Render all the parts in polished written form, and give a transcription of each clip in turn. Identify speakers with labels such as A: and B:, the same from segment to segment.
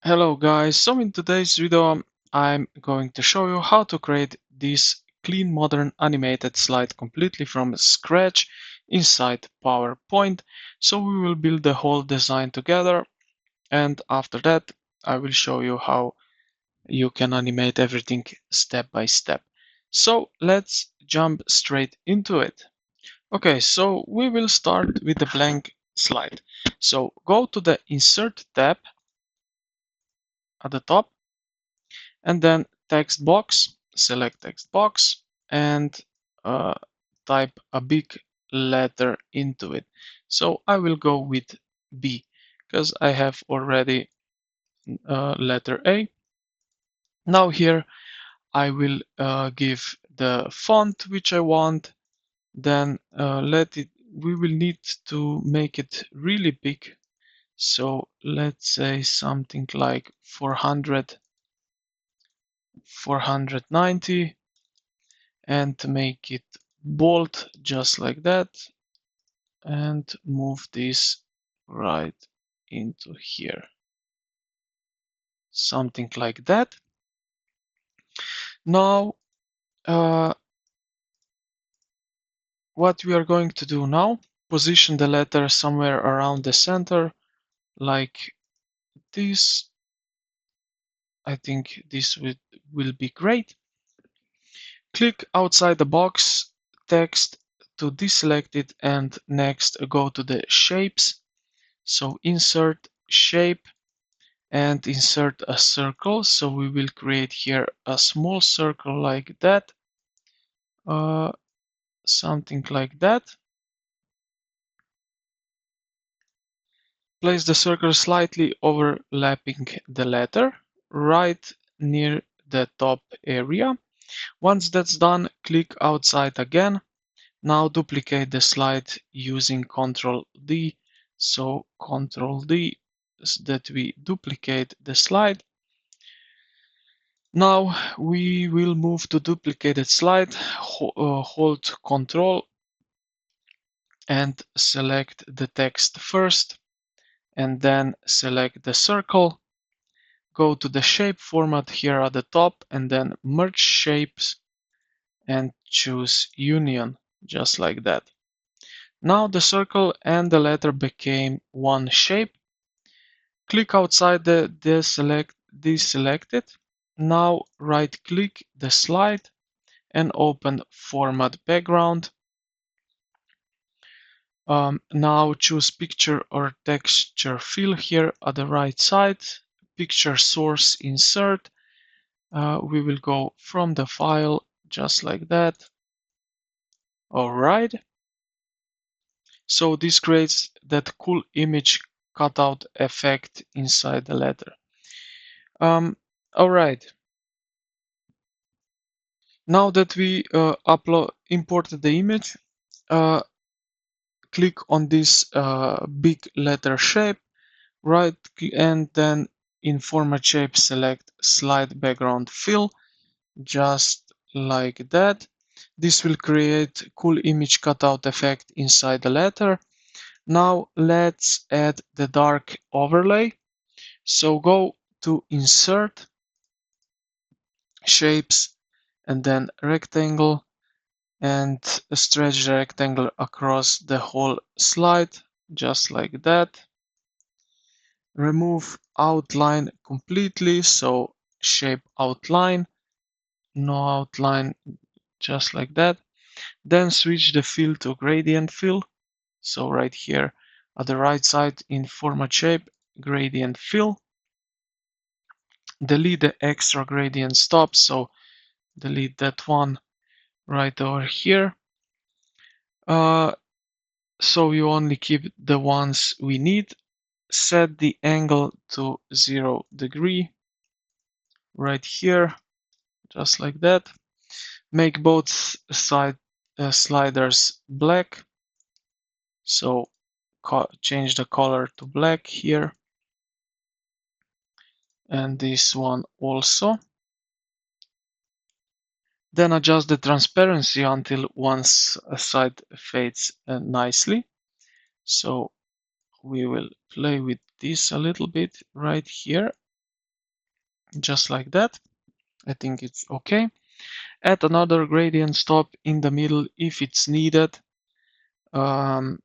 A: Hello guys, so in today's video I'm going to show you how to create this clean modern animated slide completely from scratch inside PowerPoint. So we will build the whole design together, and after that I will show you how you can animate everything step by step. So let's jump straight into it. Okay, so we will start with the blank slide. So go to the Insert tab at the top, and then text box, select text box, and uh, type a big letter into it. So I will go with B because I have already letter A. Now here I will give the font which I want. Then we will need to make it really big. So let's say something like 490, and to make it bold just like that, and move this right into here, something like that. Now what we are going to do now, position the letter somewhere around the center like this. I think this will be great. Click outside the box text to deselect it, and next go to the shapes. So insert shape and insert a circle. So we will create here a small circle like that, something like that. Place the circle slightly overlapping the letter, right near the top area. Once that's done, click outside again. Now duplicate the slide using Ctrl D. So Ctrl D is that we duplicate the slide. Now we will move to duplicated slide, hold Ctrl and select the text first, and then select the circle. Go to the shape format here at the top, and then merge shapes and choose union, just like that. Now the circle and the letter became one shape. Click outside the deselect it. Now right click the slide and open Format Background. Now choose Picture or Texture Fill here at the right side. Picture Source Insert. We will go from the file just like that. Alright. So this creates that cool image cutout effect inside the letter. Alright. Now that we imported the image, click on this big letter shape, right, and then in format shape select slide background fill, just like that. This will create cool image cutout effect inside the letter. Now let's add the dark overlay. So go to Insert, Shapes, and then Rectangle, and stretch the rectangle across the whole slide, just like that. Remove outline completely, so shape outline, no outline, just like that. Then switch the fill to gradient fill. So right here at the right side in format shape, gradient fill. Delete the extra gradient stop, so delete that one right over here. So you only keep the ones we need. Set the angle to 0 degree right here, just like that. Make both side sliders black. So change the color to black here, and this one also. Then adjust the transparency until one side fades nicely. So we will play with this a little bit right here. just like that. I think it's okay. Add another gradient stop in the middle if it's needed. And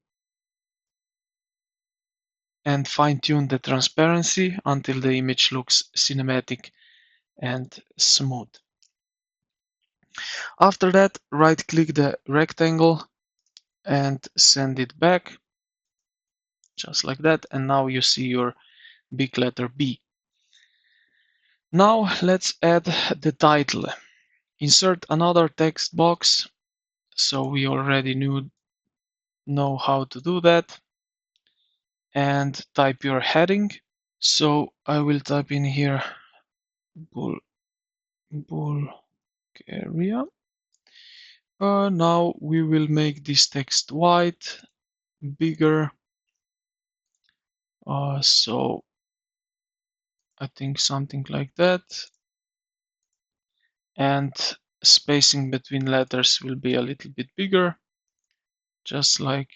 A: fine-tune the transparency until the image looks cinematic and smooth. After that, right-click the rectangle and send it back, just like that. And now you see your big letter B. Now let's add the title. Insert another text box. So we already know how to do that. And type your heading. So I will type in here Bulgaria. Now we will make this text white, bigger. So I think something like that. And spacing between letters will be a little bit bigger, just like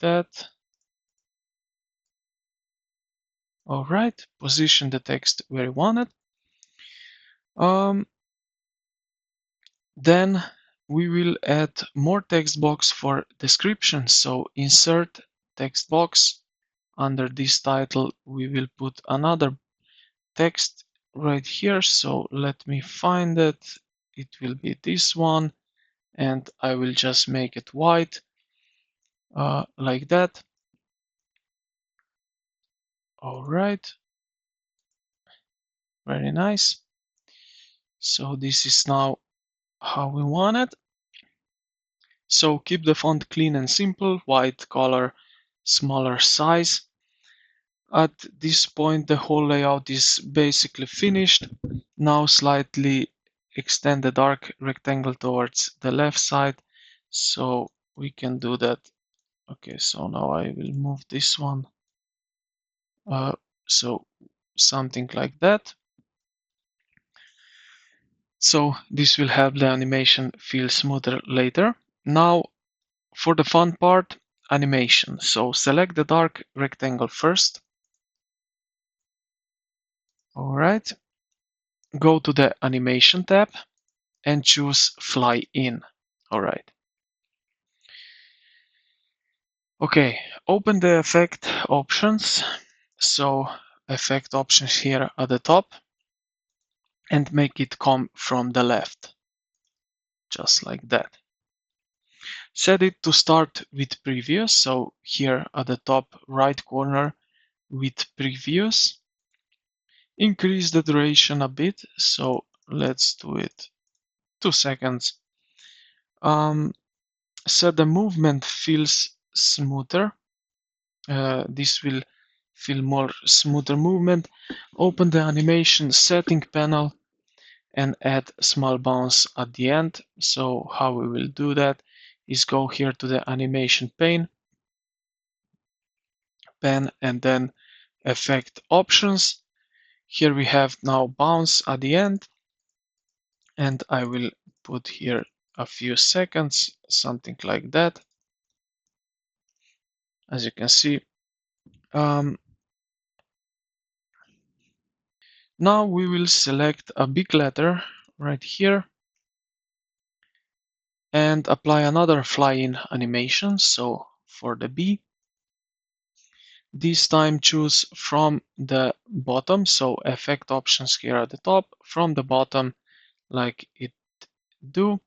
A: that. All right, position the text where you want it. Then we will add more text box for description. So insert text box. Under this title, we will put another text right here. So let me find it. It will be this one, and I will just make it white like that. All right, very nice. So this is now how we want it. So keep the font clean and simple, white color, smaller size. At this point, the whole layout is basically finished. Now slightly extend the dark rectangle towards the left side. So we can do that. Okay, so now I will move this one. So something like that. So this will help the animation feel smoother later. Now for the fun part, animation. So select the dark rectangle first. All right. Go to the animation tab and choose fly in. All right. Okay, open the effect options. So effect options here at the top and make it come from the left, just like that. Set it to start with previous. So here at the top right corner with previous. Increase the duration a bit. So let's do it 2 seconds. So the movement feels smoother. This will feel more smoother movement. Open the animation setting panel and add small bounce at the end. So how we will do that is go here to the animation pane and then effect options. Here we have now bounce at the end, and I will put here a few seconds, something like that. As you can see, now we will select a big letter right here and apply another fly-in animation. So for the B, this time choose from the bottom. So effect options here at the top, from the bottom, like it do.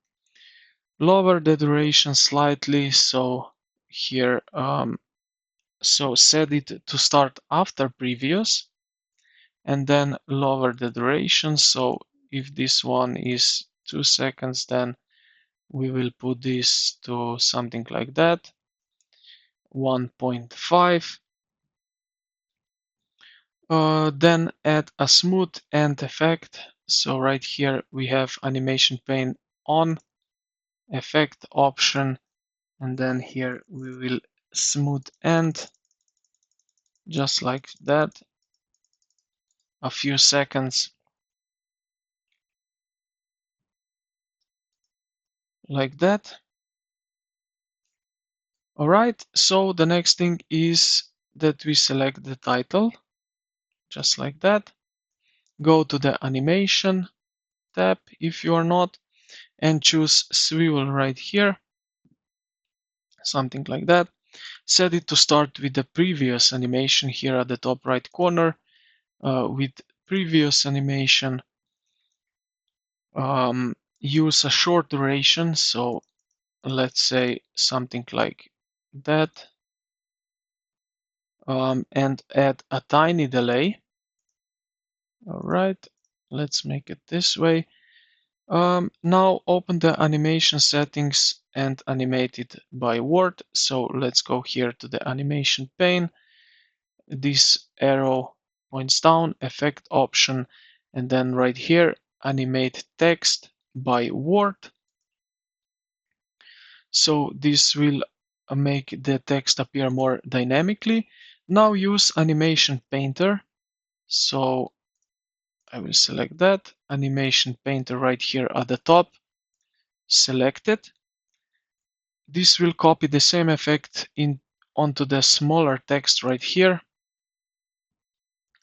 A: Lower the duration slightly. So here, so set it to start after previous, and then lower the duration. So if this one is 2 seconds, then we will put this to something like that, 1.5. Then add a smooth end effect. So right here we have animation pane on, effect option, and then here we will smooth end, just like that, a few seconds, like that. All right, so the next thing is that we select the title, just like that. go to the animation tab if you are not, and choose swivel right here, something like that. Set it to start with the previous animation here at the top right corner. With previous animation, use a short duration, so let's say something like that, and add a tiny delay. All right, let's make it this way. Now open the animation settings and animate it by word. So let's go here to the animation pane. This arrow points down, effect option, and then right here, animate text by word. So this will make the text appear more dynamically. Now use animation painter. So I will select that, animation painter right here at the top, select it. This will copy the same effect onto the smaller text right here.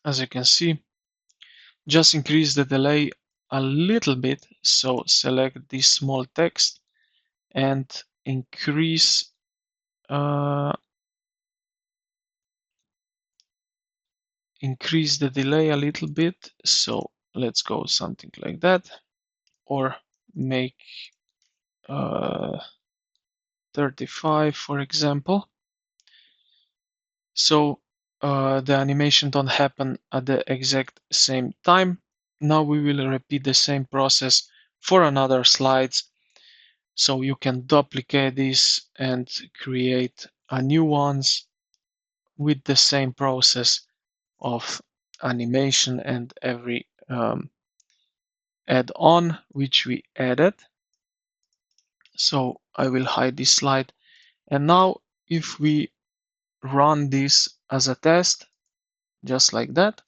A: As you can see, just increase the delay a little bit. So select this small text and increase increase the delay a little bit. So let's go something like that, or make 35, for example. So the animation don't happen at the exact same time. Now we will repeat the same process for another slides. So you can duplicate this and create a new ones with the same process of animation and every add-on which we added. So I will hide this slide. And now if we run this as a test, just like that,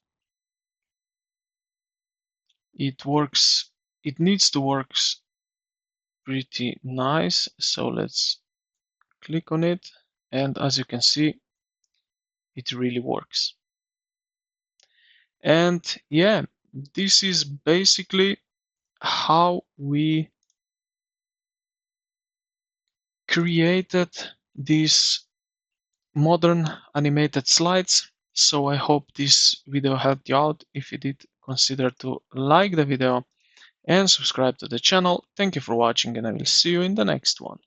A: it works. It needs to work pretty nice. So let's click on it. And as you can see, it really works. And yeah, this is basically how we created these modern animated slides. So I hope this video helped you out. If you did, consider to like the video and subscribe to the channel. Thank you for watching, and I will see you in the next one.